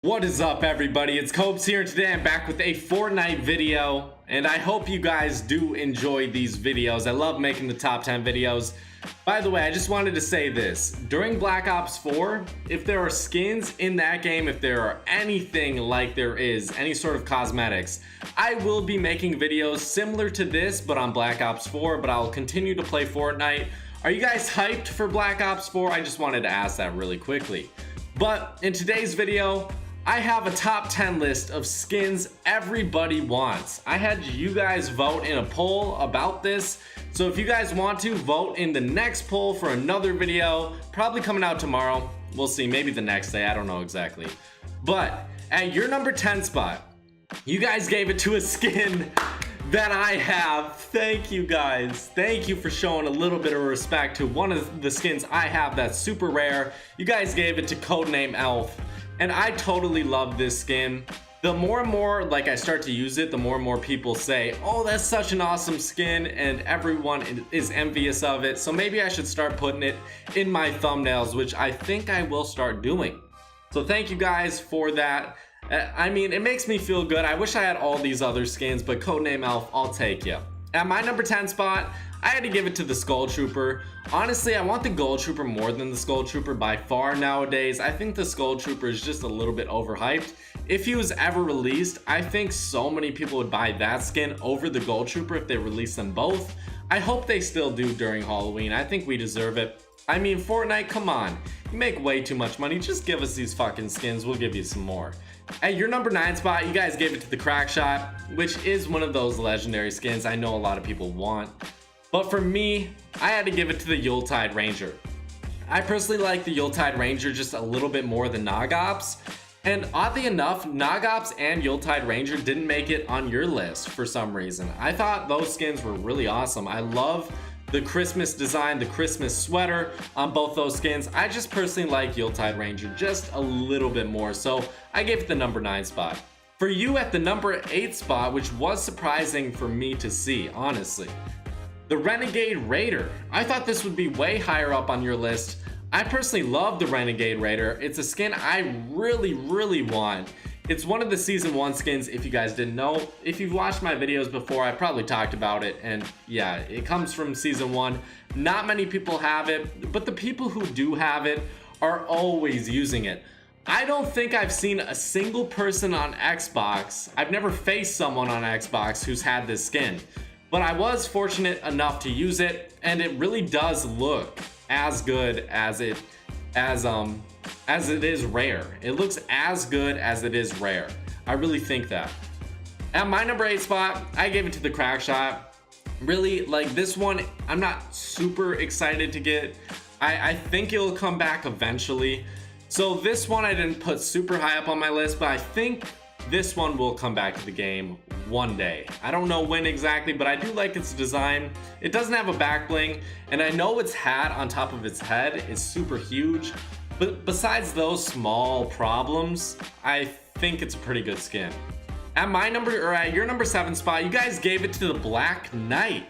What is up, everybody? It's Copes here, and today I'm back with a Fortnite video, and I hope you guys do enjoy these videos. I love making the top 10 videos. By the way, I just wanted to say this. During Black Ops 4, if there are skins in that game, if there are anything like there is, any sort of cosmetics, I will be making videos similar to this, but on Black Ops 4, but I'll continue to play Fortnite. Are you guys hyped for Black Ops 4? I just wanted to ask that really quickly. But in today's video, I have a top 10 list of skins everybody wants. I had you guys vote in a poll about this. So if you guys want to, vote in the next poll for another video, probably coming out tomorrow. We'll see, maybe the next day, I don't know exactly. But at your number 10 spot, you guys gave it to a skin that I have. Thank you guys. Thank you for showing a little bit of respect to one of the skins I have that's super rare. You guys gave it to Codename Elf. And I totally love this skin. The more and more I start to use it, the more and more people say, oh, that's such an awesome skin, and everyone is envious of it. So maybe I should start putting it in my thumbnails, which I think I will start doing. So thank you guys for that. I mean, it makes me feel good. I wish I had all these other skins, but Codename Elf, I'll take you. At my number 10 spot, I had to give it to the Skull Trooper. Honestly, I want the Gold Trooper more than the Skull Trooper by far nowadays. I think the Skull Trooper is just a little bit overhyped. If he was ever released, I think so many people would buy that skin over the Gold Trooper if they release them both. I hope they still do during Halloween. I think we deserve it. I mean, Fortnite, come on. You make way too much money. Just give us these fucking skins. We'll give you some more. At your number 9 spot, you guys gave it to the Crack Shot, which is one of those legendary skins I know a lot of people want. But for me, I had to give it to the Yuletide Ranger. I personally like the Yuletide Ranger just a little bit more than Nog Ops. And oddly enough, Nog Ops and Yuletide Ranger didn't make it on your list for some reason. I thought those skins were really awesome. I love the Christmas design, the Christmas sweater on both those skins. I just personally like Yuletide Ranger just a little bit more, so I gave it the number 9 spot. For you at the number 8 spot, which was surprising for me to see, honestly, the Renegade Raider. I thought this would be way higher up on your list. I personally love the Renegade Raider. It's a skin I really want. It's one of the season 1 skins, if you guys didn't know. If you've watched my videos before, I probably talked about it, and yeah, it comes from season 1. Not many people have it, but the people who do have it are always using it. I don't think I've seen a single person on Xbox. I've never faced someone on Xbox who's had this skin. But I was fortunate enough to use it, and it really does look as good as it is rare. It looks as good as it is rare. I really think that. At my number 8 spot, I gave it to the Crack Shot. Really, this one, I'm not super excited to get. I think it'll come back eventually. So this one I didn't put super high up on my list, but I think this one will come back to the game one day. I don't know when exactly, but I do like its design. It doesn't have a back bling, and I know its hat on top of its head is super huge. But besides those small problems, I think it's a pretty good skin. At your number 7 spot, you guys gave it to the Black Knight,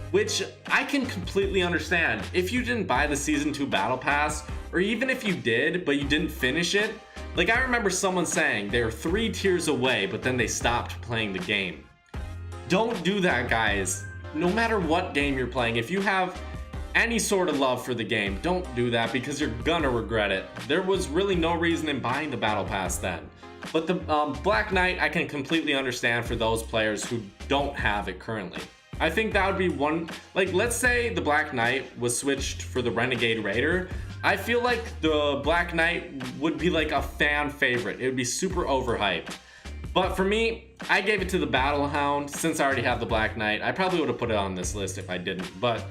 which I can completely understand. If you didn't buy the Season 2 Battle Pass, or even if you did, but you didn't finish it, I remember someone saying they were 3 tiers away, but then they stopped playing the game. Don't do that, guys. No matter what game you're playing, if you have any sort of love for the game, don't do that because you're gonna regret it. There was really no reason in buying the Battle Pass then. But the Black Knight, I can completely understand for those players who don't have it currently. I think that would be one, let's say the Black Knight was switched for the Renegade Raider. I feel like the Black Knight would be a fan favorite. It would be super overhyped. But for me, I gave it to the Battle Hound since I already have the Black Knight. I probably would have put it on this list if I didn't. But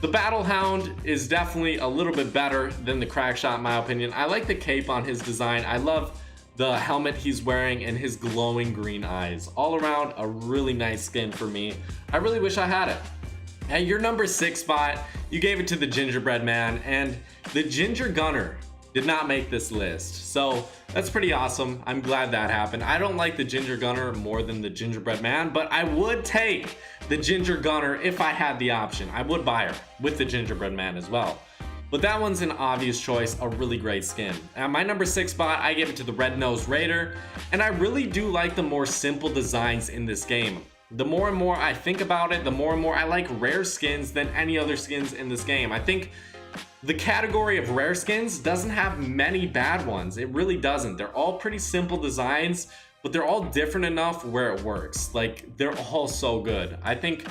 the Battle Hound is definitely a little bit better than the Crack Shot in my opinion. I like the cape on his design. I love the helmet he's wearing and his glowing green eyes. All around, a really nice skin for me. I really wish I had it. At your number 6 spot, you gave it to the Gingerbread Man, and the Ginger Gunner did not make this list. So that's pretty awesome. I'm glad that happened. I don't like the Ginger Gunner more than the Gingerbread Man, but I would take the Ginger Gunner if I had the option. I would buy her with the Gingerbread Man as well. but that one's an obvious choice, a really great skin. At my number 6 spot, I gave it to the Renegade Raider, and I really do like the more simple designs in this game. The more and more I think about it, the more and more I like rare skins than any other skins in this game. I think the category of rare skins doesn't have many bad ones. It really doesn't. They're all pretty simple designs, but they're all different enough where it works. Like, they're all so good. I think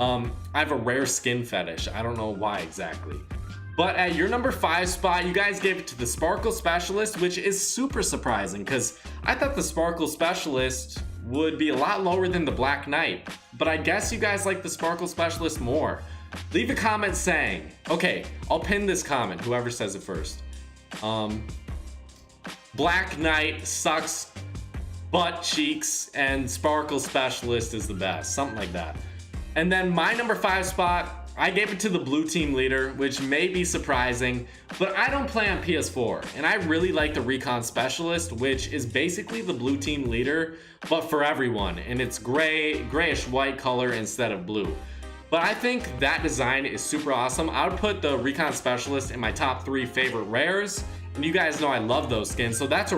I have a rare skin fetish. I don't know why exactly. But at your number 5 spot, you guys gave it to the Sparkle Specialist, which is super surprising because I thought the Sparkle Specialist would be a lot lower than the Black Knight. But I guess you guys like the Sparkle Specialist more. Leave a comment saying, okay, I'll pin this comment, whoever says it first. Black Knight sucks butt cheeks and Sparkle Specialist is the best, something like that. And then my number 5 spot, I gave it to the Blue Team Leader, which may be surprising, but I don't play on PS4, and I really like the Recon Specialist, which is basically the Blue Team Leader, but for everyone, and it's grayish white color instead of blue. But I think that design is super awesome. I would put the Recon Specialist in my top 3 favorite rares, and you guys know I love those skins, so that's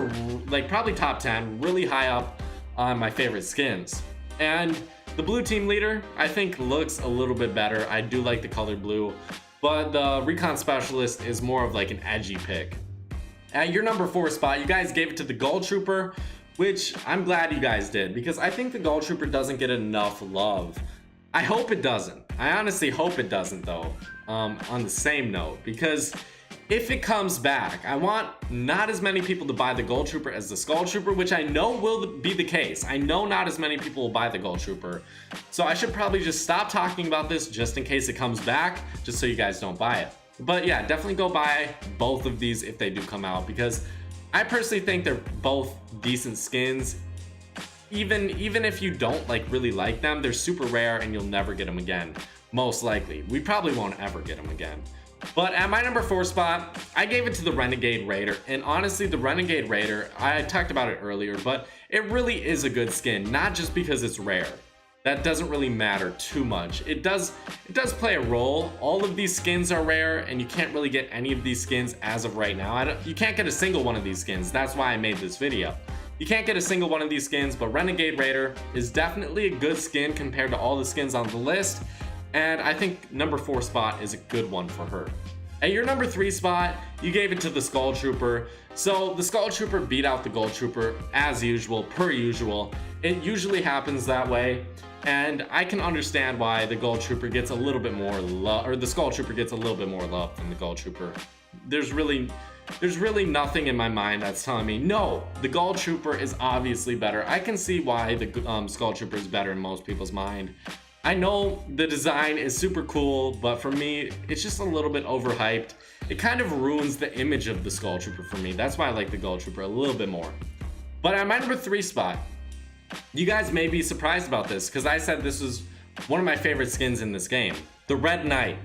probably top 10, really high up on my favorite skins. And the Blue Team Leader, I think, looks a little bit better. I do like the color blue, but the Recon Specialist is more of like an edgy pick. At your number 4 spot, you guys gave it to the Gold Trooper, which I'm glad you guys did, because I think the Gold Trooper doesn't get enough love. I hope it doesn't. I honestly hope it doesn't, though, on the same note, because if it comes back, I want not as many people to buy the Gold Trooper as the Skull Trooper, which I know will be the case. I know not as many people will buy the Gold Trooper. So I should probably just stop talking about this just in case it comes back, just so you guys don't buy it. But yeah, definitely go buy both of these if they do come out, because I personally think they're both decent skins. Even if you don't really like them, they're super rare and you'll never get them again. Most likely. We probably won't ever get them again. But at my number 4 spot, I gave it to the Renegade Raider. And honestly, the Renegade Raider, I talked about it earlier, but it really is a good skin, not just because it's rare. That doesn't really matter too much. It does play a role. All of these skins are rare, and you can't really get any of these skins as of right now. You can't get a single one of these skins. That's why I made this video. You can't get a single one of these skins, but Renegade Raider is definitely a good skin compared to all the skins on the list. And I think number 4 spot is a good one for her. At your number 3 spot, you gave it to the Skull Trooper. So the Skull Trooper beat out the Gold Trooper as usual, per usual. It usually happens that way. And I can understand why the Gold Trooper gets a little bit more love, or the Skull Trooper gets a little bit more love than the Gold Trooper. There's really nothing in my mind that's telling me, no, the Gold Trooper is obviously better. I can see why the Skull Trooper is better in most people's mind. I know the design is super cool, but for me, it's just a little bit overhyped. It kind of ruins the image of the Skull Trooper for me. That's why I like the Gold Trooper a little bit more. But at my number 3 spot, you guys may be surprised about this, because I said this was one of my favorite skins in this game, the Red Knight.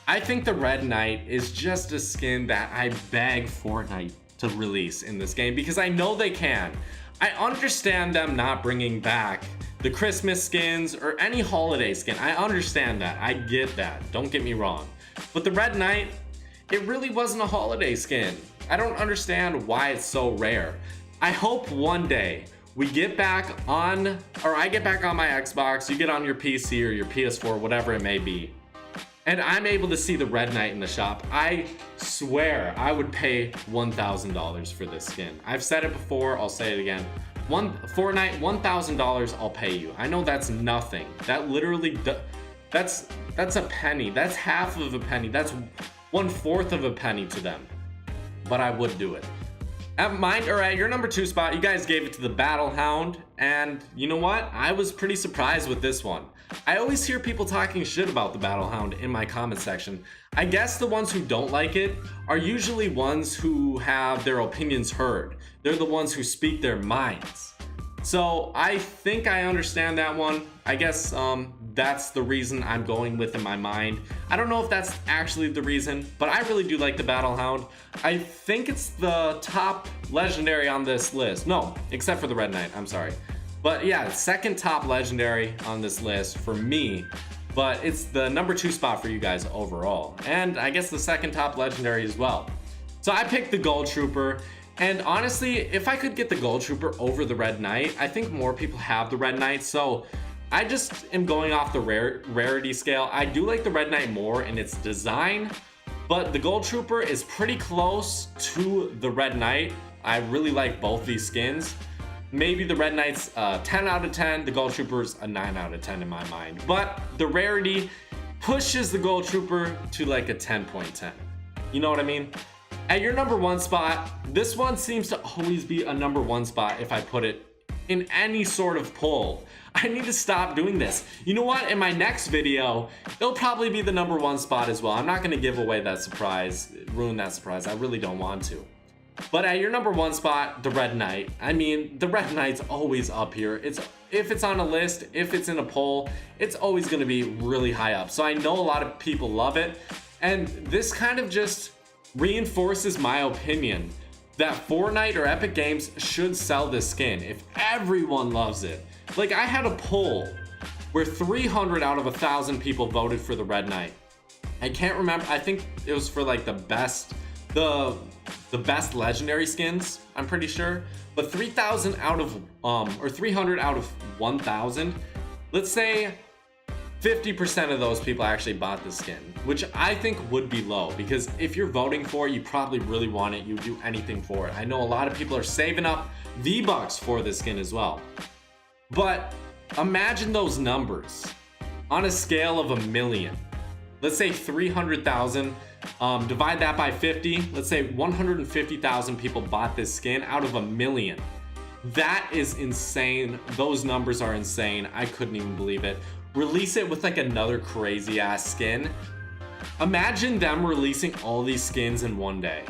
I think the Red Knight is just a skin that I beg Fortnite to release in this game, because I know they can. I understand them not bringing back the Christmas skins or any holiday skin. I understand that. I get that. Don't get me wrong. But the Red Knight, it really wasn't a holiday skin. I don't understand why it's so rare. I hope one day we get back on, or I get back on my Xbox, you get on your PC or your PS4, whatever it may be, and I'm able to see the Red Knight in the shop. I swear I would pay $1,000 for this skin. I've said it before, I'll say it again. Fortnite, $1,000 I'll pay you. I know that's nothing. That literally, that's a penny. That's half of a penny. That's 1/4 of a penny to them. But I would do it. At your number 2 spot, you guys gave it to the Battle Hound, and you know what? I was pretty surprised with this one. I always hear people talking shit about the Battle Hound in my comment section. I guess the ones who don't like it are usually ones who have their opinions heard. They're the ones who speak their minds. So I think I understand that one. I guess that's the reason I'm going with in my mind. I don't know if that's actually the reason, but I really do like the Battle Hound. I think it's the top legendary on this list. No, except for the Red Knight, I'm sorry. But yeah, second top legendary on this list for me. but it's the number 2 spot for you guys overall, and I guess the second top legendary as well. So I picked the Gold Trooper, and honestly, if I could get the Gold Trooper over the Red Knight, I think more people have the Red Knight, so I just am going off the rarity scale. I do like the Red Knight more in its design, but the Gold Trooper is pretty close to the Red Knight. I really like both these skins. Maybe the Red Knight's 10 out of 10, the Gold Trooper's a 9 out of 10 in my mind. But the rarity pushes the Gold Trooper to like a 10.10. You know what I mean? At your number 1 spot, this one seems to always be a number 1 spot if I put it in any sort of poll. I need to stop doing this. You know what? In my next video, it'll probably be the number 1 spot as well. I'm not gonna give away that surprise, ruin that surprise. I really don't want to. But at your number 1 spot, the Red Knight. I mean, the Red Knight's always up here. If it's on a list, if it's in a poll, it's always gonna be really high up. So I know a lot of people love it. And this kind of just reinforces my opinion that Fortnite or Epic Games should sell this skin if everyone loves it. Like, I had a poll where 300 out of 1,000 people voted for the Red Knight. I can't remember, I think it was for like the best legendary skins, I'm pretty sure. But 3,000 out of or 300 out of 1,000, let's say 50% of those people actually bought the skin, which I think would be low, because if you're voting for it, you probably really want it. You'd do anything for it. I know a lot of people are saving up V-Bucks for this skin as well. But imagine those numbers on a scale of 1,000,000. Let's say 300,000, divide that by 50. Let's say 150,000 people bought this skin out of 1,000,000. That is insane. Those numbers are insane. I couldn't even believe it. Release it with like another crazy ass skin. Imagine them releasing all these skins in one day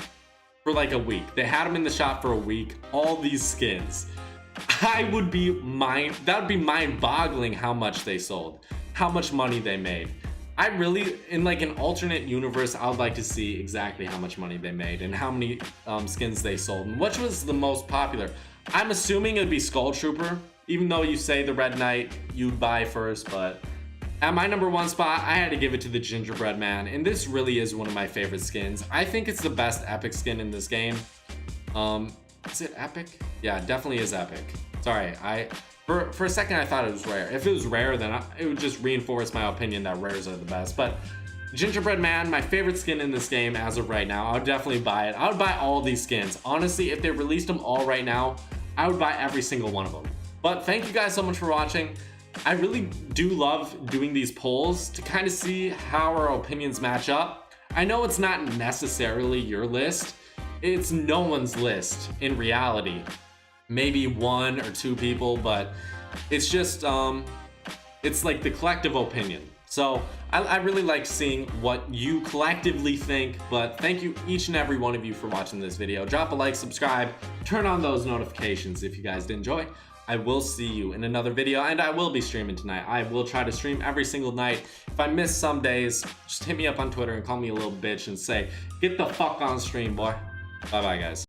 for like a week. They had them in the shop for a week, all these skins. That would be mind-boggling how much they sold, how much money they made. I really, in like an alternate universe, I would like to see exactly how much money they made and how many skins they sold and which was the most popular. I'm assuming it'd be Skull Trooper, even though you say the Red Knight you'd buy first, but at my number 1 spot, I had to give it to the Gingerbread Man, and this really is one of my favorite skins. I think it's the best epic skin in this game. Is it epic? Yeah, it definitely is epic. Sorry, for a second I thought it was rare. If it was rare, then it would just reinforce my opinion that rares are the best. But Gingerbread Man, my favorite skin in this game as of right now. I would definitely buy it. I would buy all these skins. Honestly, if they released them all right now, I would buy every single one of them. But thank you guys so much for watching. I really do love doing these polls to kind of see how our opinions match up. I know it's not necessarily your list. It's no one's list in reality. Maybe 1 or 2 people, but it's just, it's like the collective opinion. So I really like seeing what you collectively think, but thank you each and every one of you for watching this video. Drop a like, subscribe, turn on those notifications if you guys did enjoy. I will see you in another video, and I will be streaming tonight. I will try to stream every single night. If I miss some days, just hit me up on Twitter and call me a little bitch and say, get the fuck on stream, boy. Bye-bye, guys.